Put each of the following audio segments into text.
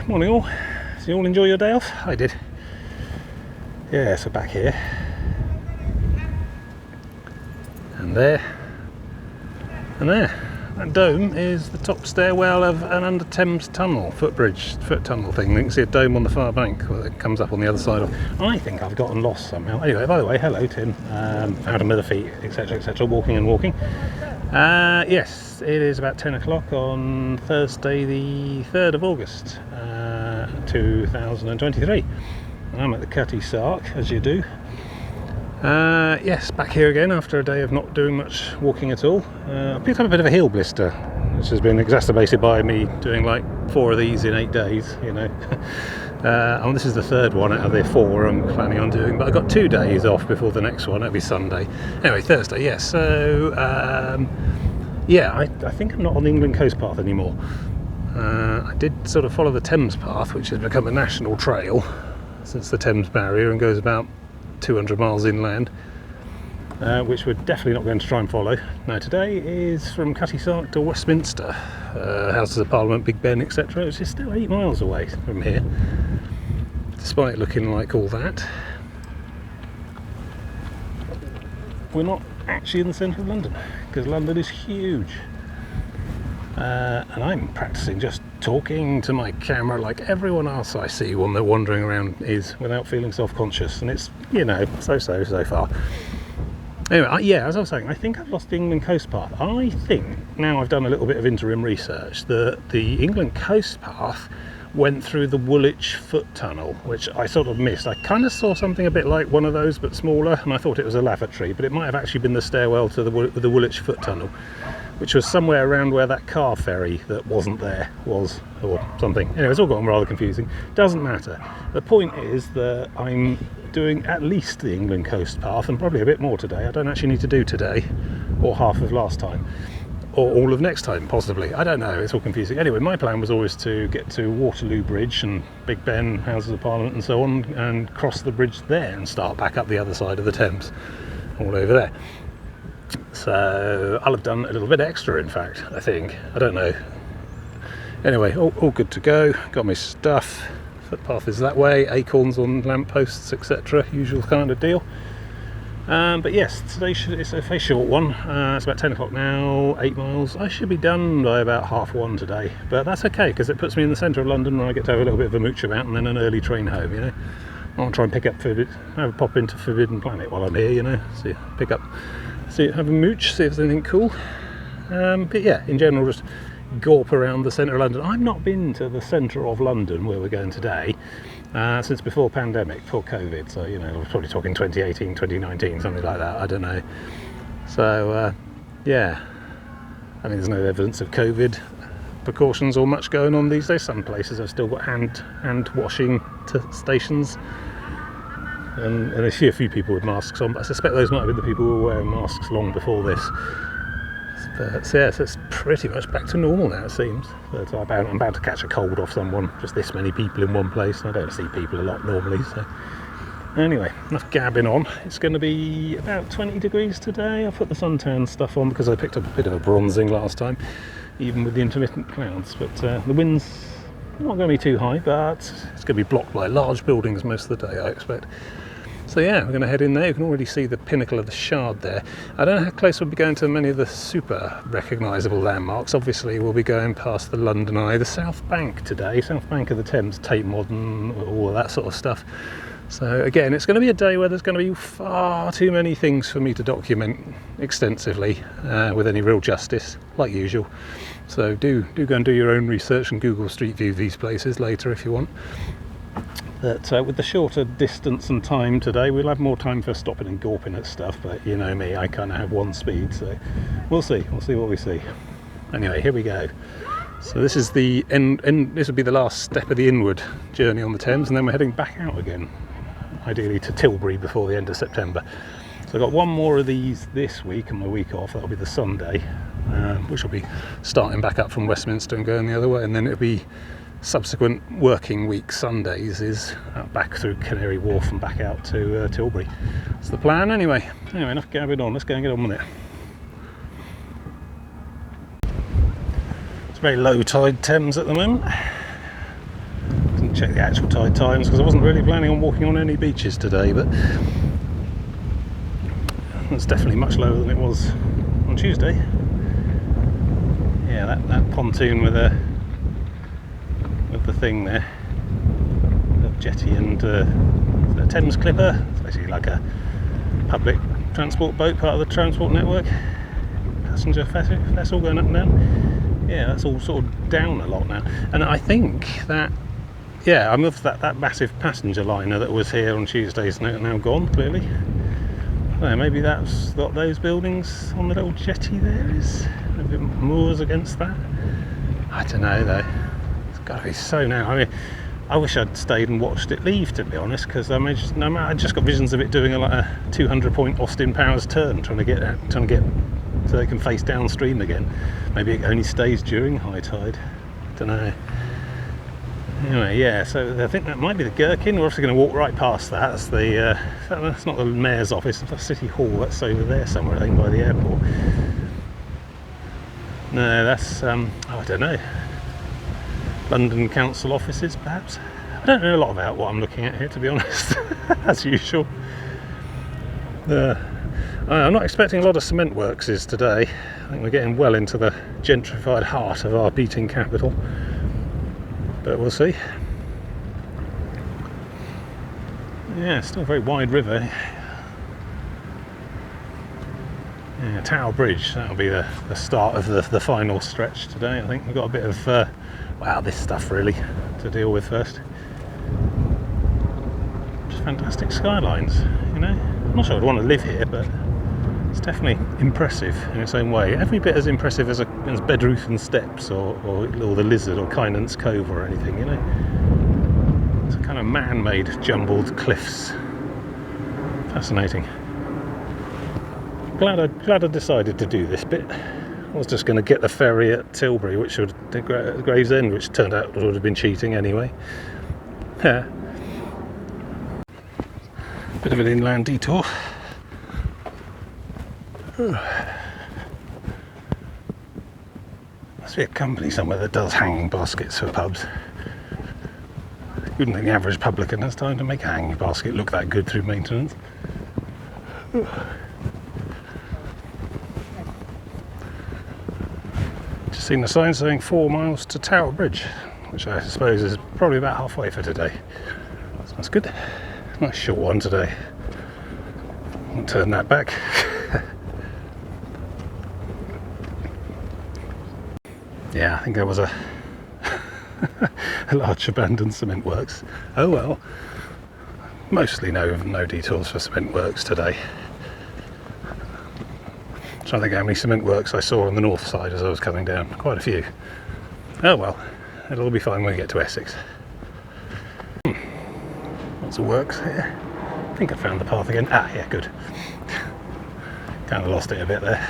Morning all. Did you all enjoy your day off? I did. Yeah, so back here. And there. And there. That dome is the top stairwell of an under Thames tunnel, foot tunnel thing. You can see a dome on the far bank that comes up on the other side of. I think I've gotten lost somehow. Anyway, by the way, hello Tim. Out of the feet, etc., etc. Walking and walking. Yes, it is about 10 o'clock on Thursday the 3rd of August 2023. I'm at the Cutty Sark, as you do. Yes, back here again after a day of not doing much walking at all. I picked up a bit of a heel blister, which has been exacerbated by me doing like 4 of these in 8 days, you know. And this is the 3rd one out of the 4 I'm planning on doing, but I got 2 days off before the next one. It'll be Sunday. Anyway, Thursday, yes. So, yeah, I think I'm not on the England coast path anymore. I did sort of follow the Thames path, which has become a national trail since the Thames barrier and goes about 200 miles inland, which we're definitely not going to try and follow. Now today is from Cutty Sark to Westminster, Houses of Parliament, Big Ben, etc. Which is still 8 miles away from here, despite looking like all that. We're not actually in the centre of London, because London is huge. And I'm practicing just talking to my camera like everyone else I see when they're wandering around is, without feeling self-conscious, and it's, you know, so far. Anyway, yeah, as I was saying, I think I've lost the England coast path. I think, now I've done a little bit of interim research, that the England coast path went through the Woolwich foot tunnel, which I sort of missed. I kind of saw something a bit like one of those but smaller, and I thought it was a lavatory, but it might have actually been the stairwell to the Woolwich foot tunnel, which was somewhere around where that car ferry that wasn't there was, or something. Anyway, it's all gotten rather confusing. Doesn't matter. The point is that I'm doing at least the England coast path, and probably a bit more today. I don't actually need to do today, or half of last time, or all of next time, possibly. I don't know, it's all confusing. Anyway, my plan was always to get to Waterloo Bridge and Big Ben, Houses of Parliament and so on, and cross the bridge there and start back up the other side of the Thames, all over there. So I'll have done a little bit extra, in fact, I think. I don't know. Anyway, all good to go. Got my stuff. Footpath is that way. Acorns on lampposts, etc. Usual kind of deal. But yes, today it's a very short one. It's about 10 o'clock now, 8 miles. I should be done by about 1:30 today. But that's okay, because it puts me in the centre of London where I get to have a little bit of a mooch about and then an early train home, you know. I want to try and pick up have a pop into Forbidden Planet while I'm here, you know. Have a mooch, see if there's anything cool. But yeah, in general, just gawp around the centre of London. I've not been to the centre of London where we're going today since before pandemic, before COVID. So, you know, I was probably talking 2018, 2019, something like that. I don't know. So, yeah. I mean, there's no evidence of COVID precautions or much going on these days. Some places have still got hand washing stations. And I see a few people with masks on, but I suspect those might have been the people who were wearing masks long before this. But yeah, so it's pretty much back to normal now, it seems. But I'm about to catch a cold off someone, just this many people in one place. I don't see people a lot normally, so. Anyway, enough gabbing on. It's going to be about 20 degrees today. I put the suntan stuff on because I picked up a bit of a bronzing last time, even with the intermittent clouds. But the wind's not going to be too high, but it's going to be blocked by large buildings most of the day, I expect. So yeah, we're going to head in there. You can already see the pinnacle of the Shard there. I don't know how close we'll be going to many of the super recognisable landmarks. Obviously we'll be going past the London Eye, the South Bank today, South Bank of the Thames, Tate Modern, all of that sort of stuff. So again, it's going to be a day where there's going to be far too many things for me to document extensively with any real justice, like usual. So do go and do your own research and Google Street View these places later if you want. But with the shorter distance and time today, we'll have more time for stopping and gawping at stuff. But you know me, I kind of have one speed, so we'll see what we see. Anyway, here we go. So this is the end. This will be the last step of the inward journey on the Thames, and then we're heading back out again, ideally to Tilbury before the end of September. So I've got one more of these this week, and my week off. That'll be the Sunday, which will be starting back up from Westminster and going the other way, and then it'll be subsequent working week Sundays is back through Canary Wharf and back out to Tilbury. That's the plan anyway. Anyway, enough gabbing on, let's go and get on with it. It's very low tide Thames at the moment. check the actual tide times because I wasn't really planning on walking on any beaches today, but it's definitely much lower than it was on Tuesday. Yeah, that pontoon with the thing there, the jetty and the Thames Clipper. It's basically like a public transport boat, part of the transport network. Passenger vessel going up and down. Yeah, that's all sort of down a lot now. And I think that, yeah, I mean, that massive passenger liner that was here on Tuesday is now gone, clearly. I don't know, maybe that's got those buildings on the little jetty there, is a bit moors against that. I don't know though. It's got to be so now. I mean, I wish I'd stayed and watched it leave, to be honest, because I just got visions of it doing like a 200-point Austin Powers turn, trying to get so they can face downstream again. Maybe it only stays during high tide. Don't know. Anyway, yeah. So I think that might be the Gherkin. We're obviously going to walk right past that. That's the that's not the mayor's office. It's the City Hall. That's over there somewhere, I think, by the airport. No, that's I don't know. London Council offices, perhaps. I don't know a lot about what I'm looking at here, to be honest, as usual. I'm not expecting a lot of cement works today. I think we're getting well into the gentrified heart of our beating capital, but we'll see. Yeah, still a very wide river. Yeah, Tower Bridge, that'll be the start of the final stretch today. I think we've got a bit of wow, this stuff really to deal with first. Just fantastic skylines, you know. I'm not sure I'd want to live here, but it's definitely impressive in its own way. Every bit as impressive as Bedruthen Steps or the Lizard or Kynance Cove or anything, you know. It's a kind of man-made jumbled cliffs. Fascinating. Glad I decided to do this bit. I was just going to get the ferry at Tilbury, which would Gravesend, which turned out would have been cheating anyway. Yeah. Bit of an inland detour. Must be a company somewhere that does hanging baskets for pubs. You wouldn't think the average publican has time to make a hanging basket look that good through maintenance. Just seen the sign saying 4 miles to Tower Bridge, which I suppose is probably about halfway for today. So that's good. Nice short one today. I'll turn that back. Yeah, I think there was a large abandoned cement works. Oh well. Mostly no detours for cement works today. I'm trying to think how many cement works I saw on the north side as I was coming down. Quite a few. Oh well, it'll all be fine when we get to Essex. Lots of works here. I think I found the path again. Ah, yeah, good. Kind of lost it a bit there.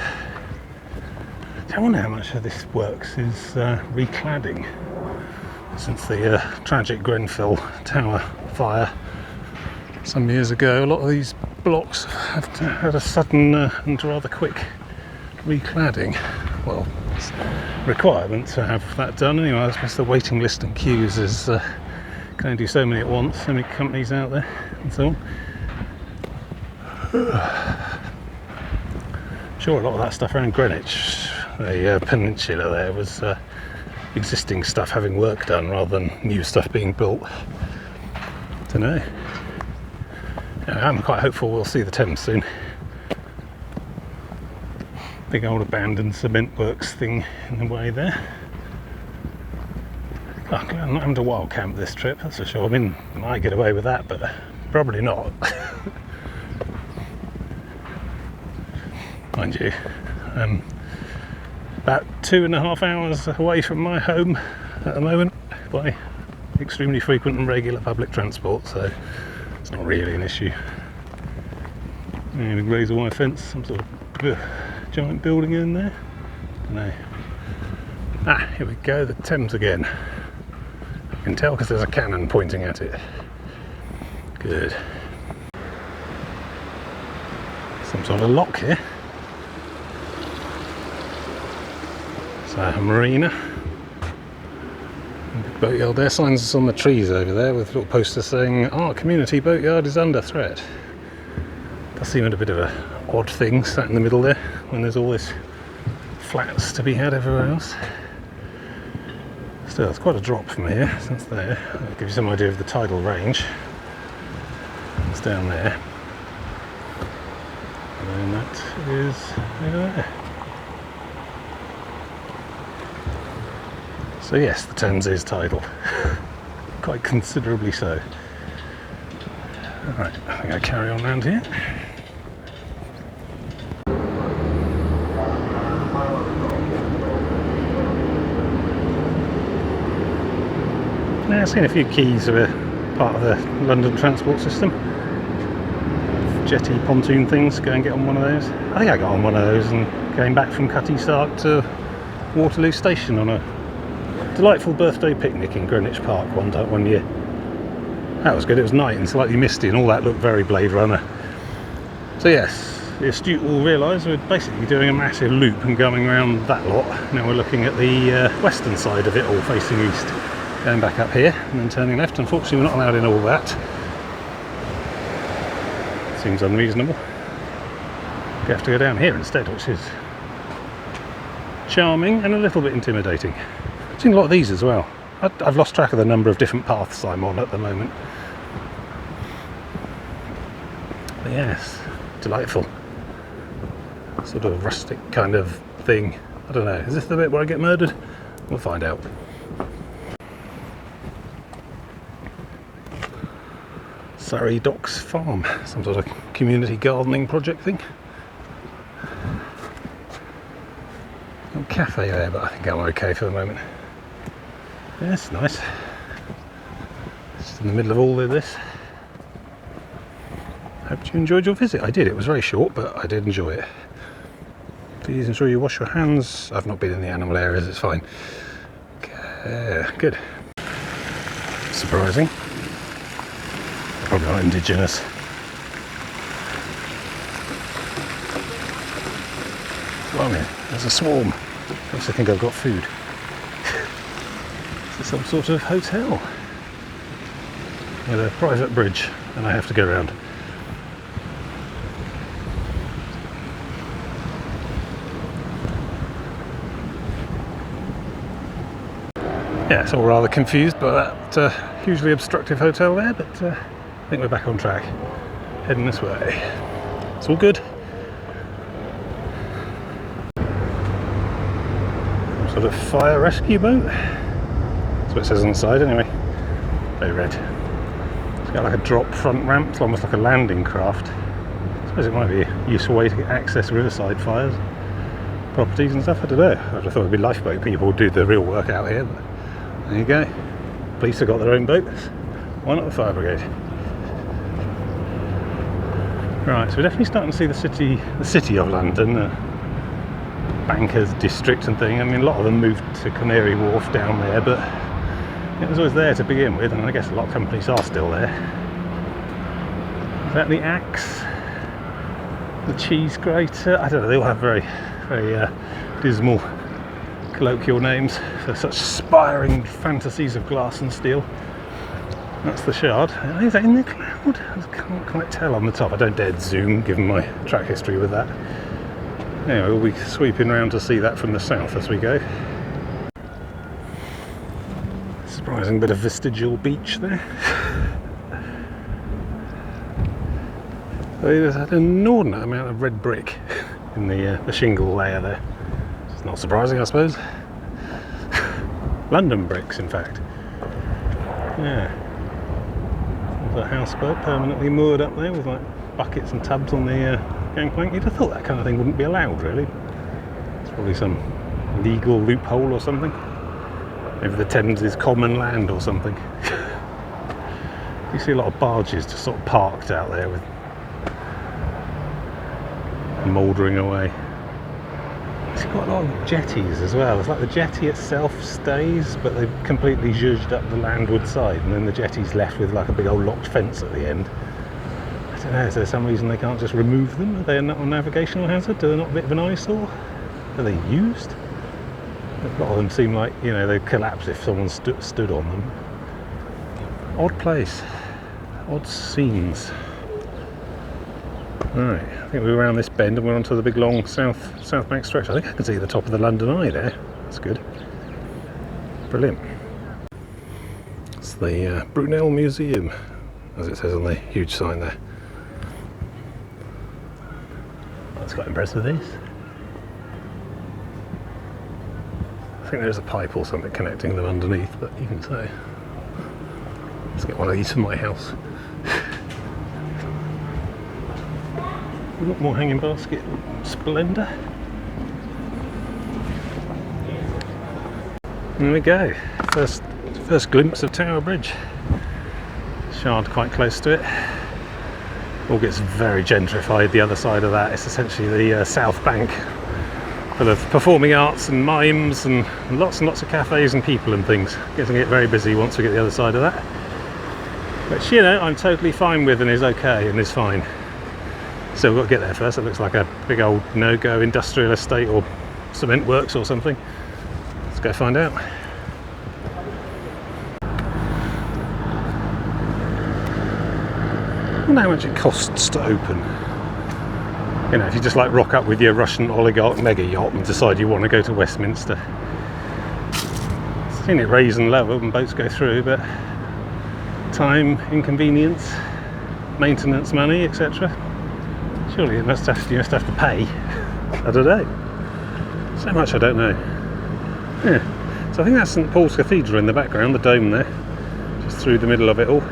I wonder how much of this works is recladding since the tragic Grenfell Tower fire some years ago. A lot of these blocks have had a sudden and rather quick recladding. Well, it's a requirement to have that done anyway. I suppose the waiting list and queues is can only do so many at once, so many companies out there and so on. Sure, a lot of that stuff around Greenwich, the peninsula there, was existing stuff having work done rather than new stuff being built. Don't know. I'm quite hopeful we'll see the Thames soon. Big old abandoned cement works thing in the way there. Oh, I'm not having to wild camp this trip, that's for sure. I mean, I might get away with that, but probably not. Mind you, about 2.5 hours away from my home at the moment by extremely frequent and regular public transport, so it's not really an issue. And a razor wire fence, some sort of giant building in there. No. Ah, here we go, the Thames again. I can tell because there's a cannon pointing at it. Good. Some sort of lock here. It's a marina. boatyard there. Signs on the trees over there with little posters saying, "Our community boatyard is under threat." Does seem a bit of a odd thing sat in the middle there when there's all this flats to be had everywhere else. Still, it's quite a drop from here, since there. I'll give you some idea of the tidal range. It's down there. And that is over there. So yes, the Thames is tidal. Quite considerably so. Alright, I think I'll carry on round here. Yeah, I've seen a few quays that are part of the London transport system. Jetty pontoon things, go and get on one of those. I think I got on one of those and came back from Cutty Sark to Waterloo Station on a delightful birthday picnic in Greenwich Park one year. That was good. It was night and slightly misty and all that looked very Blade Runner. So yes, the astute will realise we're basically doing a massive loop and going around that lot. Now we're looking at the western side of it, all facing east. Going back up here and then turning left. Unfortunately we're not allowed in all that. Seems unreasonable. We have to go down here instead, which is charming and a little bit intimidating. I've seen a lot of these as well. I've lost track of the number of different paths I'm on at the moment. But yes, delightful. Sort of rustic kind of thing. I don't know, is this the bit where I get murdered? We'll find out. Surrey Docks Farm, some sort of community gardening project thing. No cafe there, but I think I'm okay for the moment. Yeah, it's nice. Just in the middle of all of this. Hope you enjoyed your visit. I did. It was very short, but I did enjoy it. Please ensure you wash your hands. I've not been in the animal areas, it's fine. Okay, good. Surprising. Probably not indigenous. Blimey, there's a swarm. Makes me think I've got food. This is some sort of hotel with a private bridge, and I have to go around. Yeah, it's all rather confused by that hugely obstructive hotel there, but I think we're back on track, heading this way. It's all good. Some sort of fire rescue boat. That's what it says on the side anyway. Very red. It's got like a drop front ramp, it's almost like a landing craft. I suppose it might be a useful way to access riverside fires, properties and stuff, I don't know. I thought it'd be lifeboat people would do the real work out here, but there you go. Police have got their own boats. Why not the fire brigade? Right, so we're definitely starting to see the city of London, bankers district and thing. I mean, a lot of them moved to Canary Wharf down there, but it was always there to begin with, and I guess a lot of companies are still there. Is that the Axe? The Cheese Grater? I don't know, they all have very, very dismal colloquial names for such spiring fantasies of glass and steel. That's the Shard. Is that in the cloud? I can't quite tell on the top. I don't dare zoom, given my track history with that. Anyway, we'll be sweeping around to see that from the south as we go. Surprising bit of vestigial beach there. There's an inordinate amount of red brick in the shingle layer there. It's not surprising, I suppose. London bricks, in fact. Yeah. There's a houseboat permanently moored up there with like buckets and tubs on the gangplank. You'd have thought that kind of thing wouldn't be allowed, really. It's probably some legal loophole or something. Maybe the Thames is common land or something. You see a lot of barges just sort of parked out there with mouldering away. It's got a lot of jetties as well. It's like the jetty itself stays, but they've completely zhuzhed up the landward side, and then the jetty's left with like a big old locked fence at the end. I don't know, is there some reason they can't just remove them? Are they not a navigational hazard? Are they not a bit of an eyesore? Are they used? A lot of them seem like, you know, they'd collapse if someone stood on them. Odd place, odd scenes. Right, I think we're around this bend and we're onto the big long South Bank stretch. I think I can see the top of the London Eye there. That's good. Brilliant. It's the Brunel Museum, as it says on the huge sign there. I was quite impressed with this. I think there's a pipe or something connecting them underneath, but even so. Let's get one of these for my house. A lot more hanging basket splendour. There we go. First glimpse of Tower Bridge. Shard quite close to it. All gets very gentrified. The other side of that is essentially the South Bank, full of performing arts and mimes and lots of cafes and people and things. It's going to get very busy once we get the other side of that. Which, you know, I'm totally fine with and is okay and is fine. So we've got to get there first. It looks like a big old no-go industrial estate or cement works or something. Let's go find out. I wonder how much it costs to open. You know, if you just like rock up with your Russian oligarch mega yacht and decide you want to go to Westminster. I've seen it raise and lower when boats go through, but time, inconvenience, maintenance money, etc. Surely you must have to pay. I don't know. So much I don't know. Yeah. So I think that's St Paul's Cathedral in the background, the dome there, just through the middle of it all.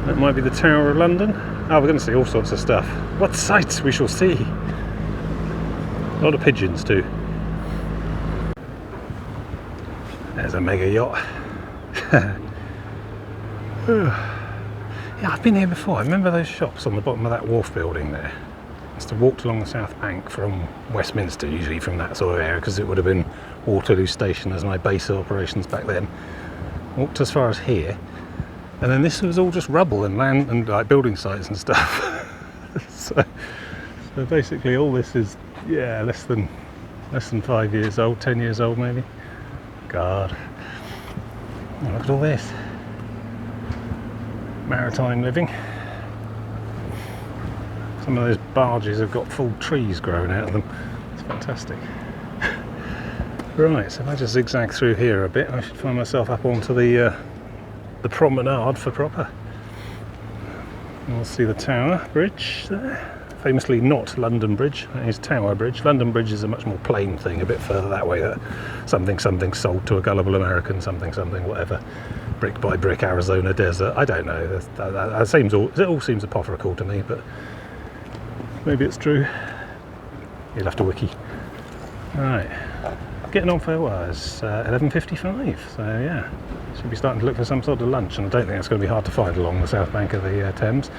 That might be the Tower of London. Oh, we're going to see all sorts of stuff. What sights we shall see! A lot of pigeons too. There's a mega yacht. Yeah, I've been here before. I remember those shops on the bottom of that wharf building there. I must have walked along the South Bank from Westminster, usually from that sort of area, because it would have been Waterloo Station as my base of operations back then. Walked as far as here, and then this was all just rubble and land and like building sites and stuff. so basically all this is, yeah, less than 5 years old, 10 years old maybe. God, oh, look at all this. Maritime living. Some of those barges have got full trees growing out of them. It's fantastic. Right, so if I just zigzag through here a bit, I should find myself up onto the promenade for proper. And we'll see the Tower Bridge there. Famously not London Bridge, that is Tower Bridge. London Bridge is a much more plain thing, a bit further that way, that something sold to a gullible American, something whatever. Brick by brick Arizona desert. I don't know. It all seems apocryphal to me, but maybe it's true. You'll have to wiki. Right, getting on for what, it's 11:55. So yeah, should be starting to look for some sort of lunch, and I don't think it's going to be hard to find along the south bank of the Thames.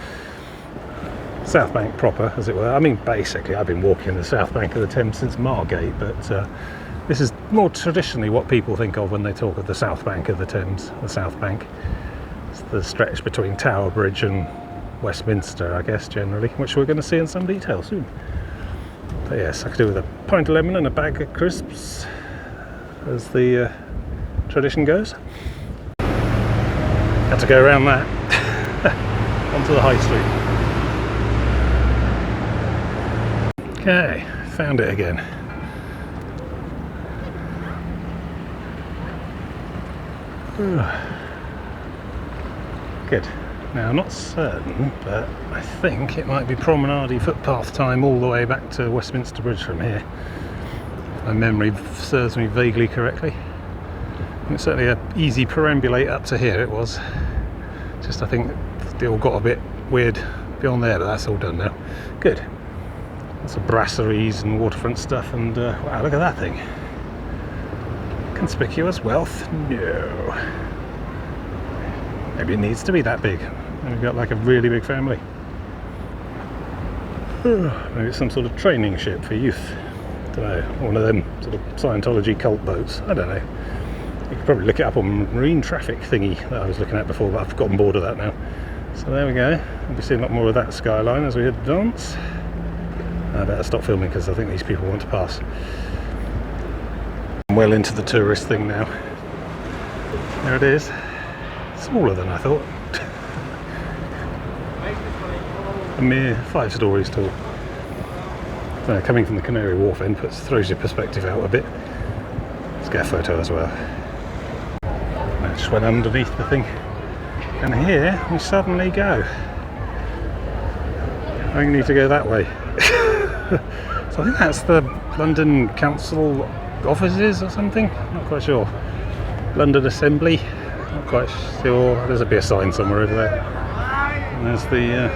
South Bank proper, as it were. I mean, basically, I've been walking the south bank of the Thames since Margate, but this is more traditionally what people think of when they talk of the South Bank of the Thames, the South Bank. It's the stretch between Tower Bridge and Westminster, I guess, generally, which we're going to see in some detail soon. But yes, I could do with a pint of lemon and a bag of crisps, as the tradition goes. Had to go around that, onto the High Street. Okay, found it again. Good. Now, I'm not certain, but I think it might be promenade footpath time all the way back to Westminster Bridge from here. If my memory serves me vaguely correctly. It's certainly an easy perambulate up to here, it was. Just, I think it all got a bit weird beyond there, but that's all done now. Good. Lots of brasseries and waterfront stuff, and wow, look at that thing. Conspicuous wealth? No. Maybe it needs to be that big. We've got like a really big family. Maybe it's some sort of training ship for youth. I don't know, one of them sort of Scientology cult boats. I don't know. You could probably look it up on marine traffic thingy that I was looking at before, but I've gotten bored of that now. So there we go. We'll be seeing a lot more of that skyline as we advance. I better stop filming because I think these people want to pass. well into the tourist thing now. There it is. Smaller than I thought. A mere 5 stories tall. So coming from the Canary Wharf end throws your perspective out a bit. Let's get a photo as well. I just went underneath the thing. And here we suddenly go. I think we need to go that way. So I think that's the London Council offices or something. Not quite sure. London Assembly. Not quite sure. There's be a sign somewhere over there. And there's the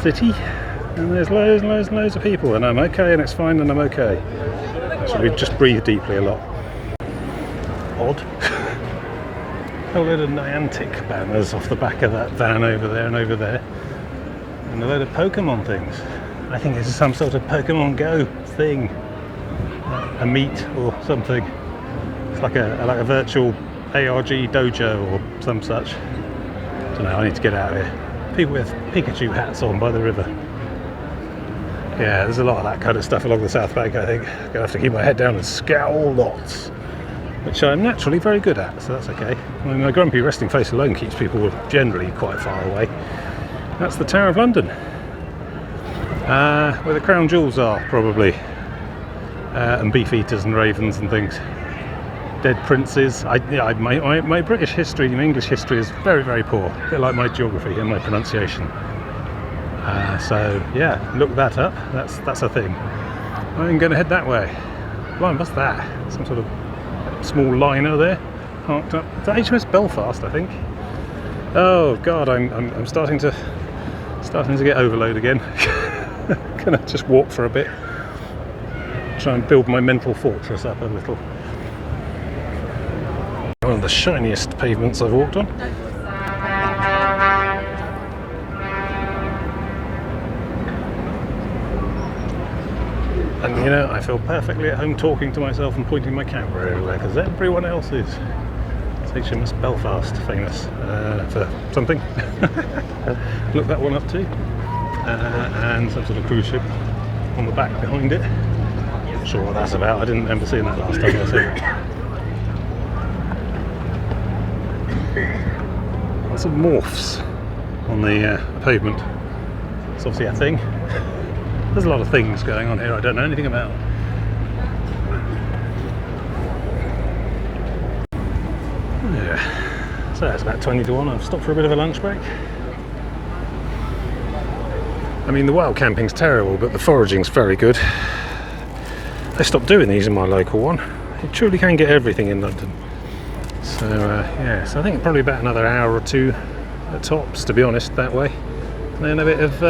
city. And there's loads of people. And I'm okay, and it's fine, and I'm okay. Actually, we just breathe deeply a lot. Odd. A load of Niantic banners off the back of that van over there and over there. And a load of Pokemon things. I think this is some sort of Pokemon Go thing. A meet or something. It's like a virtual ARG dojo or some such. I don't know, I need to get out of here. People with Pikachu hats on by the river. Yeah, there's a lot of that kind of stuff along the South Bank, I think. I'm gonna have to keep my head down and scowl lots. Which I'm naturally very good at, so that's okay. I mean, my grumpy resting face alone keeps people generally quite far away. That's the Tower of London. Where the crown jewels are, probably. And beefeaters and ravens and things. Dead princes. My British history and English history is very, very poor. A bit like my geography and my pronunciation. So, yeah, look that up. That's a thing. I'm going to head that way. Blimey, what's that? Some sort of small liner there, parked up. It's HMS Belfast, I think. Oh God, I'm starting to get overload again. Gonna just walk for a bit, try and build my mental fortress up a little. One of the shiniest pavements I've walked on. And you know, I feel perfectly at home talking to myself and pointing my camera everywhere because everyone else is. It's HMS Belfast, famous for something. Look that one up too. And some sort of cruise ship on the back behind it. Not sure what that's about. I didn't remember seeing that last time I saw it. Lots of morphs on the pavement. It's obviously a thing. There's a lot of things going on here I don't know anything about. Yeah. So it's about 20 to 1. I've stopped for a bit of a lunch break. I mean, the wild camping's terrible, but the foraging's very good. They stopped doing these in my local one. You truly can get everything in London. So yeah, so I think probably about another hour or two at tops, to be honest, that way. And then a bit of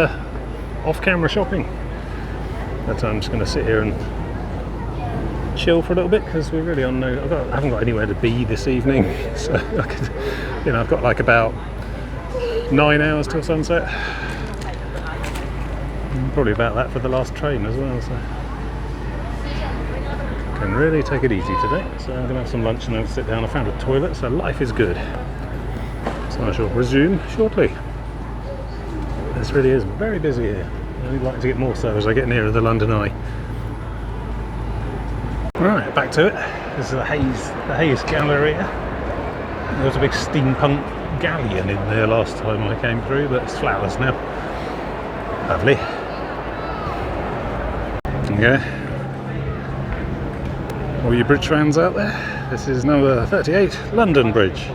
off-camera shopping. But I'm just going to sit here and chill for a little bit because we're really on no. I haven't got anywhere to be this evening, so I could, you know, I've got like about 9 hours till sunset. And probably about that for the last train as well. So can really take it easy today. So I'm going to have some lunch and then sit down. I found a toilet, so life is good. So I shall resume shortly. This really is very busy here. I'd like to get more so as I get nearer the London Eye. Right, back to it. This is the Hayes Galleria. There was a big steampunk galleon in there last time I came through, but it's flowers now. Lovely. Okay. All you bridge fans out there, this is number 38, London Bridge.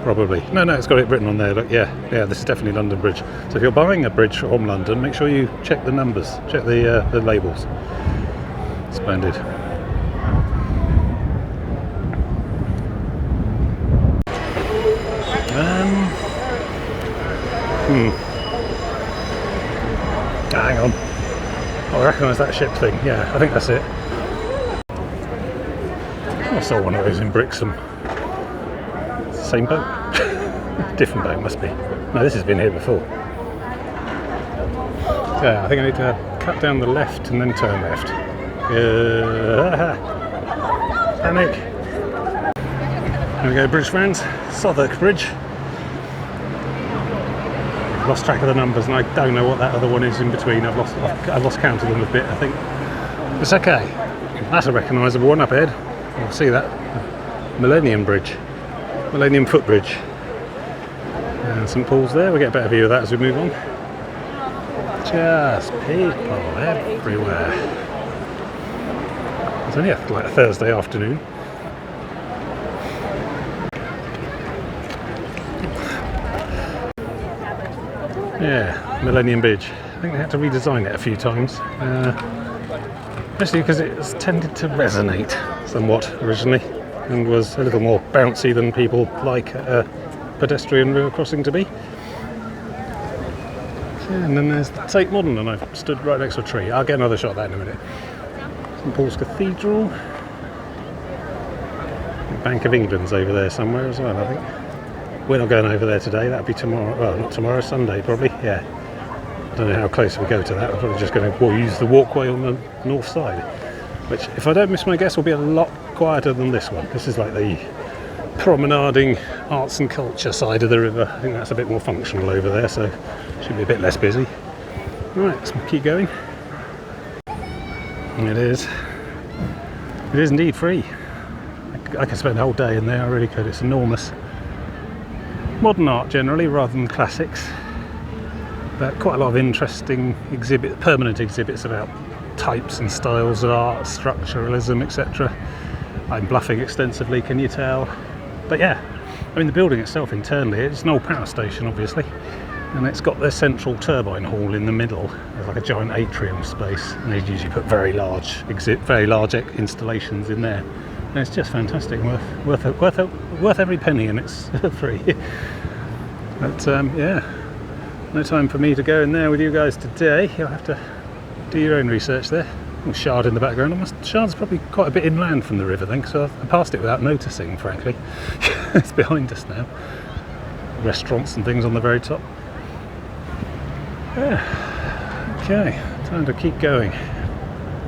Probably. No, it's got it written on there. Look, yeah, this is definitely London Bridge. So if you're buying a bridge from London, make sure you check the numbers, check the labels. Splendid. Hang on. Oh, I recognise that ship thing. Yeah, I think that's it. I saw one of those in Brixham. Same boat? Different boat, must be. No, this has been here before. Yeah, I think I need to cut down the left and then turn left. Panic. There we go, bridge friends. Southwark Bridge. I've lost track of the numbers and I don't know what that other one is in between. I've lost count of them a bit, I think. It's okay. That's a recognisable one up ahead. You'll see that Millennium Bridge, Millennium Footbridge, and St Paul's there. We get a better view of that as we move on. Just people everywhere. It's only like a Thursday afternoon. Yeah, Millennium Bridge. I think they had to redesign it a few times. Especially because it's tended to resonate somewhat originally and was a little more bouncy than people like a pedestrian river crossing to be. And then there's the Tate Modern, and I've stood right next to a tree. I'll get another shot of that in a minute. St Paul's Cathedral. The Bank of England's over there somewhere as well, I think. We're not going over there today, that'll be tomorrow. Well, not tomorrow, Sunday probably, yeah. I don't know how close we go to that. I'm probably just going to use the walkway on the north side, which, if I don't miss my guess, will be a lot quieter than this one. This is like the promenading arts and culture side of the river. I think that's a bit more functional over there, so should be a bit less busy. Right, let's keep going. It is indeed free. I could spend a whole day in there, I really could. It's enormous. Modern art generally, rather than classics. But quite a lot of interesting permanent exhibits about types and styles of art, structuralism, etc. I'm bluffing extensively, can you tell? But yeah, I mean, the building itself internally, it's an old power station obviously, and it's got their central turbine hall in the middle. There's like a giant atrium space, and they usually put very large installations in there, and it's just fantastic, worth every penny, and it's free. But yeah, no time for me to go in there with you guys today. You'll have to do your own research there. Oh, Shard in the background. Shard's probably quite a bit inland from the river then, so I passed it without noticing, frankly. It's behind us now. Restaurants and things on the very top. Yeah. Okay, time to keep going.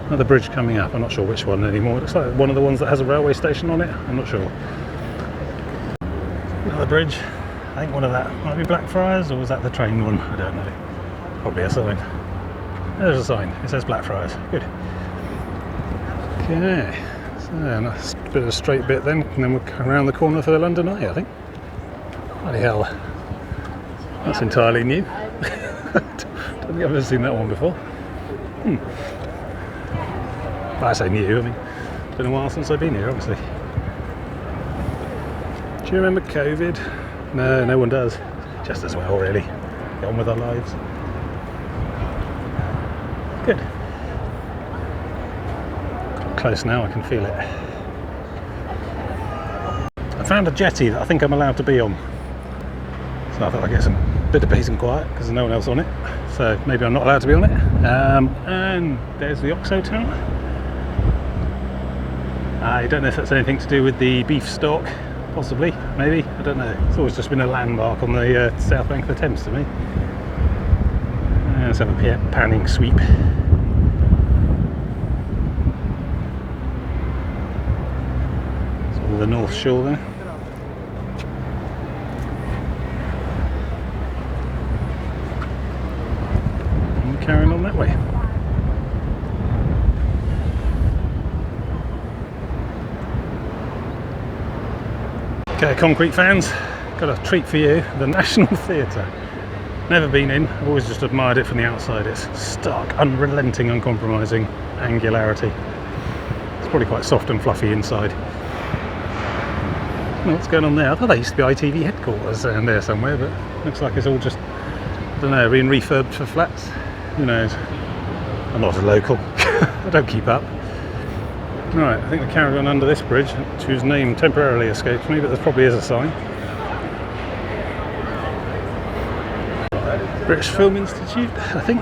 Another bridge coming up. I'm not sure which one anymore. It looks like one of the ones that has a railway station on it. I'm not sure. Another bridge. I think one of that might be Blackfriars, or was that the train one? I don't know. Probably a sign. There's a sign. It says Blackfriars. Good. Okay. So nice bit of a straight bit then, and then we'll come around the corner for the London Eye, I think. Bloody hell. That's entirely new. Don't think I've ever seen that one before. Well, I say new, I mean, it's been a while since I've been here, obviously. Do you remember COVID? No, no one does. Just as well, really. Get on with our lives. Good. Close now, I can feel it. I found a jetty that I think I'm allowed to be on. So I thought I'd get some bit of peace and quiet because there's no one else on it. So maybe I'm not allowed to be on it. And there's the Oxo Tower. I don't know if that's anything to do with the beef stock. Possibly, maybe, I don't know. It's always just been a landmark on the south bank of the Thames to me. Let's have a panning sweep. So the North Shore there. And we're carrying on that way. Okay, concrete fans, got a treat for you, the National Theatre. Never been in, I've always just admired it from the outside. It's stark, unrelenting, uncompromising angularity. It's probably quite soft and fluffy inside. What's going on there? I thought that used to be ITV headquarters down there somewhere, but looks like it's all just, I don't know, being refurbed for flats. Who knows? I'm not a local, I don't keep up. Right, I think we carry on under this bridge, whose name temporarily escapes me, but there probably is a sign. British Film Institute, I think.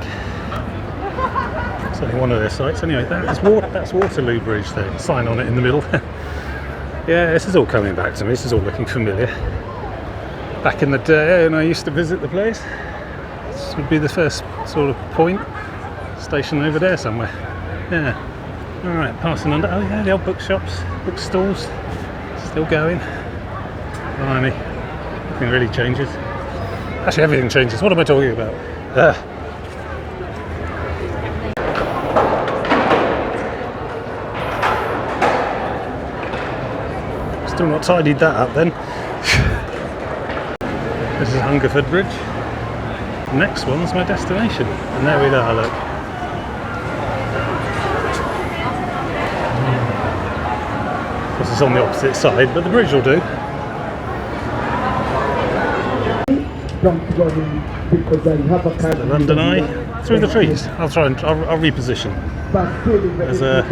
It's only one of their sites. Anyway, that's Waterloo Bridge there, sign on it in the middle. Yeah, this is all coming back to me, this is all looking familiar. Back in the day when I used to visit the place, this would be the first sort of point. Station over there somewhere. Yeah. Alright, passing under. Oh yeah, the old bookshops, bookstalls, still going. Blimey, nothing really changes. Actually, everything changes. What am I talking about? Still not tidied that up then. This is Hungerford Bridge. The next one's my destination. And there we are, look. Of course it's on the opposite side, but the bridge will do. The London Eye, through the trees. I'll reposition. There's a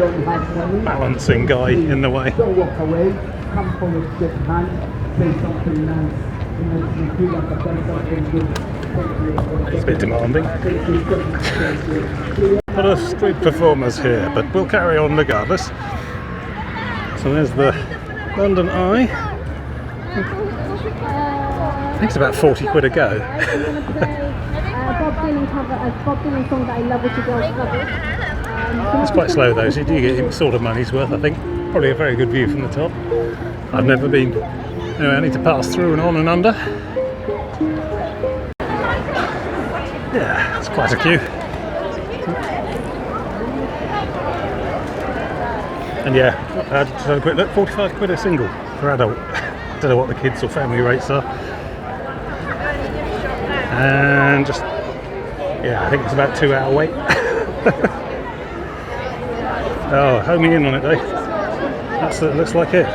balancing guy in the way. Don't walk away, come forward, shake hands, say something nice. It's a bit demanding. A lot of street performers here, but we'll carry on regardless. So there's the London Eye. I think it's about 40 quid a go. It's quite slow though, so you do get sort of money's worth, I think. Probably a very good view from the top. I've never been. Anyway, I need to pass through and on and under. Yeah, it's quite a queue. And yeah, I just had a quick look, 45 quid a single for adult. Don't know what the kids or family rates are. And just, yeah, I think it's about 2 hour wait. Oh, homing in on it though. That looks like it.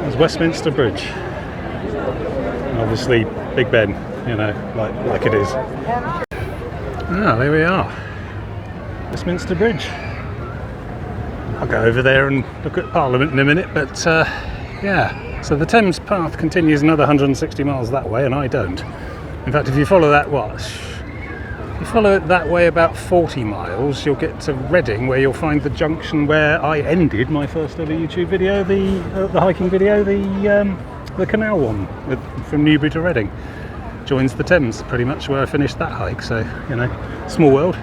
There's Westminster Bridge. And obviously Big Ben, you know, like it is. Ah, there we are. Westminster Bridge. I'll go over there and look at Parliament in a minute, but yeah. So the Thames path continues another 160 miles that way, and I don't. In fact, if you follow that, if you follow it that way about 40 miles, you'll get to Reading, where you'll find the junction where I ended my first ever YouTube video, the hiking video, the canal one from Newbury to Reading. Joins the Thames, pretty much where I finished that hike. So, you know, small world.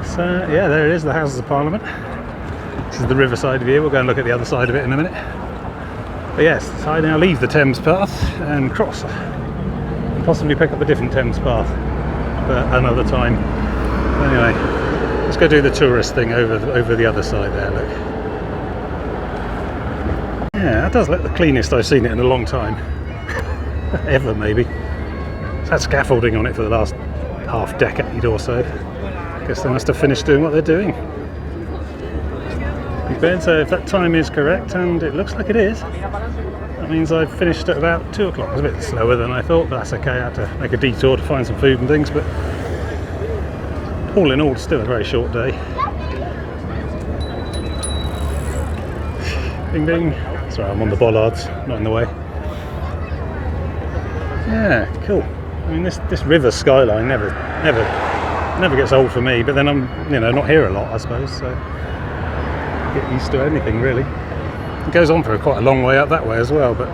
So yeah, there it is, the Houses of Parliament. This is the riverside view. We'll go and look at the other side of it in a minute. But yes, so I now leave the Thames path and cross. And possibly pick up a different Thames path for another time. Anyway, let's go do the tourist thing over the other side there, look. Yeah, that does look the cleanest I've seen it in a long time. Ever, maybe. It's had scaffolding on it for the last half decade or so. Guess they must have finished doing what they're doing. So if that time is correct, and it looks like it is, that means I've finished at about 2 o'clock. It's a bit slower than I thought, but that's okay. I had to make a detour to find some food and things, but all in all, still a very short day. Bing bing. Sorry, I'm on the bollards, not in the way. Yeah, cool. I mean, this river skyline never gets old for me, but then I'm, you know, not here a lot, I suppose, so get used to anything really. It goes on for quite a long way up that way as well, but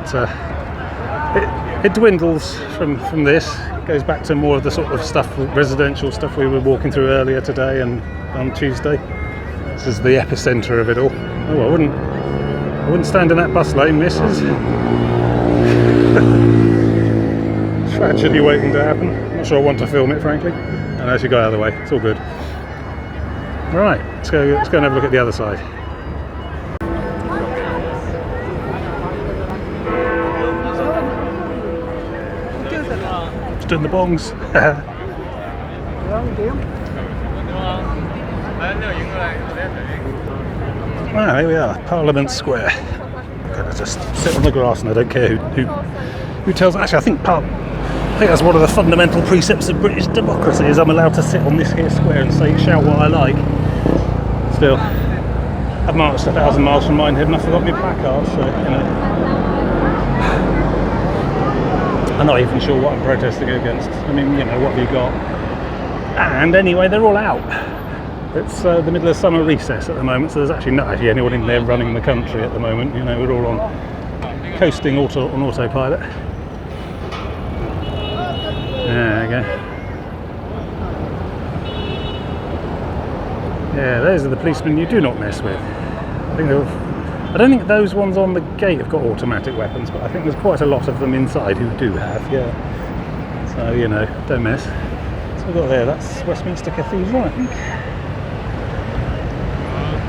it dwindles from this. It goes back to more of the sort of stuff, residential stuff we were walking through earlier today and on Tuesday. This is the epicentre of it all. Oh, I wouldn't stand in that bus lane, missus. Tragedy waiting to happen. Not sure I want to film it, frankly. And I should go out of the way. It's all good. Right, let's go and have a look at the other side. Just doing the bongs. Ah, here we are, Parliament Square. I'm gonna just sit on the grass and I don't care who tells. Actually, I think that's one of the fundamental precepts of British democracy, is I'm allowed to sit on this here square and shout what I like. Still, I've marched 1,000 miles from Minehead and I forgot my placard, so, you know. I'm not even sure what I'm protesting against. I mean, you know, what have you got? And anyway, they're all out. It's the middle of summer recess at the moment, so there's actually not anyone in there running the country at the moment. You know, we're all on coasting on autopilot. There we go. Yeah, those are the policemen you do not mess with. I don't think those ones on the gate have got automatic weapons, but I think there's quite a lot of them inside who do have, yeah. So, you know, don't mess. So we've got there, that's Westminster Cathedral, I think.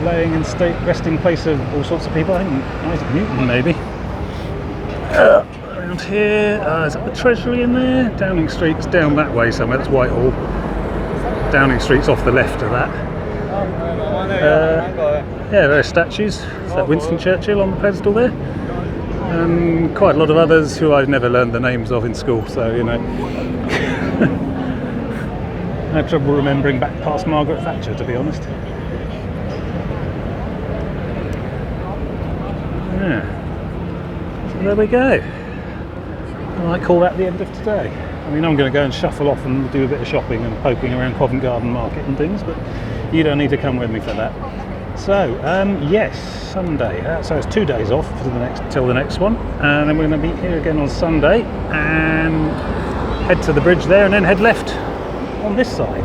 laying in state resting place of all sorts of people. I think Isaac Newton maybe. Around here, is that the Treasury in there? Downing Street's down that way somewhere, that's Whitehall. Downing Street's off the left of that. Yeah, there are statues. Is that Winston Churchill on the pedestal there? Quite a lot of others who I've never learned the names of in school, so you know. I had trouble remembering back past Margaret Thatcher, to be honest. Yeah. So there we go. I might call that the end of today. I mean, I'm going to go and shuffle off and do a bit of shopping and poking around Covent Garden Market and things, but you don't need to come with me for that. So, yes, Sunday. So it's 2 days off for till the next one, and then we're going to be here again on Sunday and head to the bridge there and then head left on this side.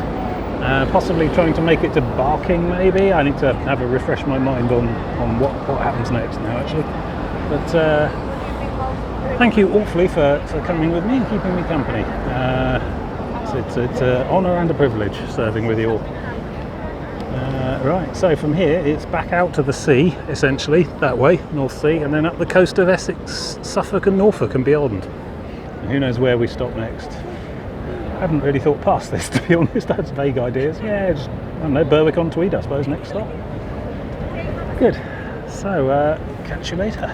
Possibly trying to make it to Barking, maybe. I need to have a refresh my mind on what happens next now, actually. But thank you awfully for coming with me and keeping me company. It's an honour and a privilege serving with you all. Right, so from here it's back out to the sea, essentially, that way, North Sea, and then up the coast of Essex, Suffolk and Norfolk and beyond. And who knows where we stop next. I haven't really thought past this, to be honest. I had some vague ideas. Yeah, just, I don't know, Berwick-on-Tweed, I suppose, next stop. Good. So, catch you later.